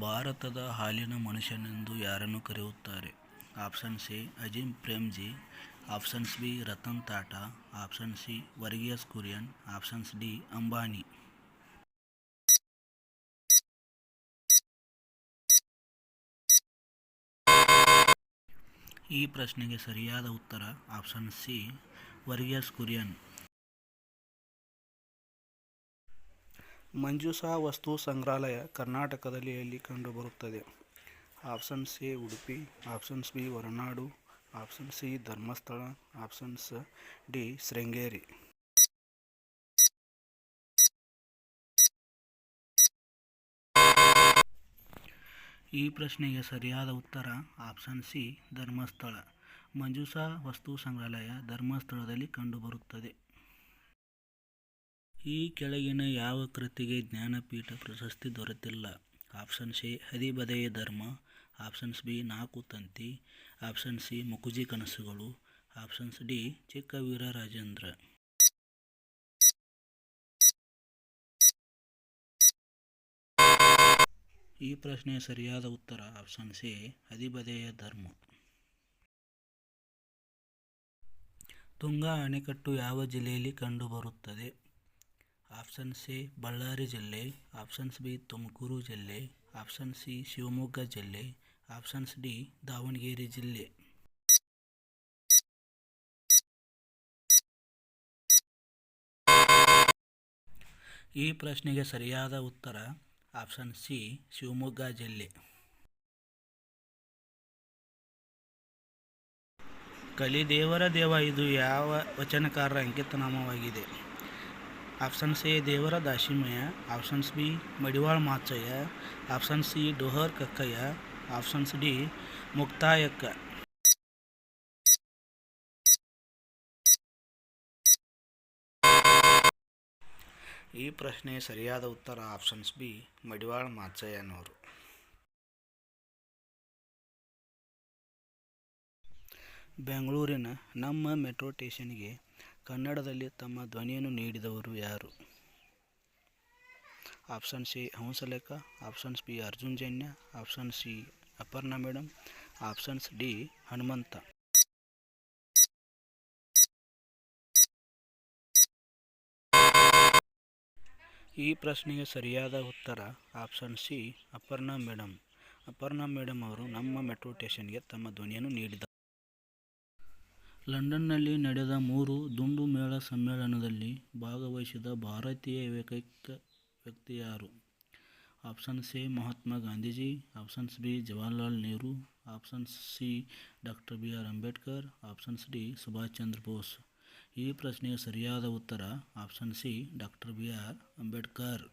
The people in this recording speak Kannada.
ಭಾರತದ ಹಾಲಿನ ಮನುಷ್ಯನೆಂದು ಯಾರನ್ನು ಕರೆಯುತ್ತಾರೆ? Option C Azim Premji, options B Ratan Tata, option C Varghese Kurien, options D Ambani. ಈ ಪ್ರಶ್ನೆಗೆ ಸರಿಯಾದ ಉತ್ತರ ಆಪ್ಷನ್ ಸಿ ವರ್ಗೀಸ್ ಕುರಿಯನ್. ಮಂಜೂಷಾ ವಸ್ತು ಸಂಗ್ರಹಾಲಯ ಕರ್ನಾಟಕದಲ್ಲಿ ಎಲ್ಲಿ ಕಂಡುಬರುತ್ತದೆ? Options A Udupi, options B Horanadu, option C Dharmasthala, options D Sringeri. ಈ ಪ್ರಶ್ನೆಗೆ ಸರಿಯಾದ ಉತ್ತರ ಆಪ್ಷನ್ ಸಿ ಧರ್ಮಸ್ಥಳ. ಮಂಜೂಷಾ ವಸ್ತು ಸಂಗ್ರಹಾಲಯ ಧರ್ಮಸ್ಥಳದಲ್ಲಿ ಕಂಡುಬರುತ್ತದೆ. ಈ ಕೆಳಗಿನ ಯಾವ ಕೃತಿಗೆ ಜ್ಞಾನಪೀಠ ಪ್ರಶಸ್ತಿ ದೊರೆತಿಲ್ಲ? ಆಪ್ಷನ್ಸ್ ಎ ಹದಿಬದೆಯ ಧರ್ಮ, ಆಪ್ಷನ್ಸ್ ಬಿ ನಾಲ್ಕು ತಂತಿ, ಆಪ್ಷನ್ ಸಿ ಮುಕುಜಿ ಕನಸುಗಳು, ಆಪ್ಷನ್ಸ್ ಡಿ ಚಿಕ್ಕ ವೀರರಾಜೇಂದ್ರ. ಈ ಪ್ರಶ್ನೆಯ ಸರಿಯಾದ ಉತ್ತರ ಆಪ್ಷನ್ ಸಿ ಹದಿಬದೆಯ ಧರ್ಮ. ತುಂಗಾ ಅಣೆಕಟ್ಟು ಯಾವ ಜಿಲ್ಲೆಯಲ್ಲಿ ಕಂಡುಬರುತ್ತದೆ? ಆಪ್ಷನ್ಸ್ ಎ ಬಳ್ಳಾರಿ ಜಿಲ್ಲೆ, ಆಪ್ಷನ್ಸ್ ಬಿ ತುಮಕೂರು ಜಿಲ್ಲೆ, ಆಪ್ಷನ್ ಸಿ ಶಿವಮೊಗ್ಗ ಜಿಲ್ಲೆ, ಆಪ್ಷನ್ಸ್ ಡಿ ದಾವಣಗೆರೆ ಜಿಲ್ಲೆ. ಈ ಪ್ರಶ್ನೆಗೆ ಸರಿಯಾದ ಉತ್ತರ ಆಪ್ಷನ್ ಸಿ ಶಿವಮೊಗ್ಗ ಜಿಲ್ಲೆ. ಕಲಿ ದೇವರ ದೇವ ಇದು ಯಾವ ವಚನಕಾರರ ಅಂಕಿತನಾಮವಾಗಿದೆ? Options A Devara Dasimayya, options B Madivala Machayya, option C Dohara Kakkayya, options D Muktayakka. ಈ ಪ್ರಶ್ನೆಯ ಸರಿಯಾದ ಉತ್ತರ ಆಪ್ಷನ್ಸ್ ಬಿ ಮಡಿವಾಳ ಮಾಚಯ್ಯನವರು. ಬೆಂಗಳೂರಿನ ನಮ್ಮ ಮೆಟ್ರೋ ಸ್ಟೇಷನ್ಗೆ ಕನ್ನಡದಲ್ಲಿ ತಮ್ಮ ಧ್ವನಿಯನ್ನು ನೀಡಿದವರು ಯಾರು? Options A Hamsalekha, options B Arjun Janya, option C Aparna madam, options D Hanumantha. ಈ ಪ್ರಶ್ನೆಗೆ ಸರಿಯಾದ ಉತ್ತರ option C Aparna madam. Aparna madam ಅವರು ನಮ್ಮ ಮೆಟ್ರೋ ಸ್ಟೇಷನ್ಗೆ ತಮ್ಮ ಧ್ವನಿಯನ್ನು ನೀಡಿದ್ದಾರೆ. ಲಂಡನ್ನಲ್ಲಿ ನಡೆದ 3 ದುಂಡು ಮೇಳ ಸಮ್ಮೇಳನದಲ್ಲಿ ಭಾಗವಹಿಸಿದ ಭಾರತೀಯ ಏಕೈಕ ವ್ಯಕ್ತಿ ಯಾರು? Options A Mahatma Gandhiji, options B Jawaharlal Nehru, options C doctor B R Ambedkar, options D Subhash Chandra Bose. ಈ ಪ್ರಶ್ನೆಗೆ ಸರಿಯಾದ ಉತ್ತರ option C doctor B R Ambedkar.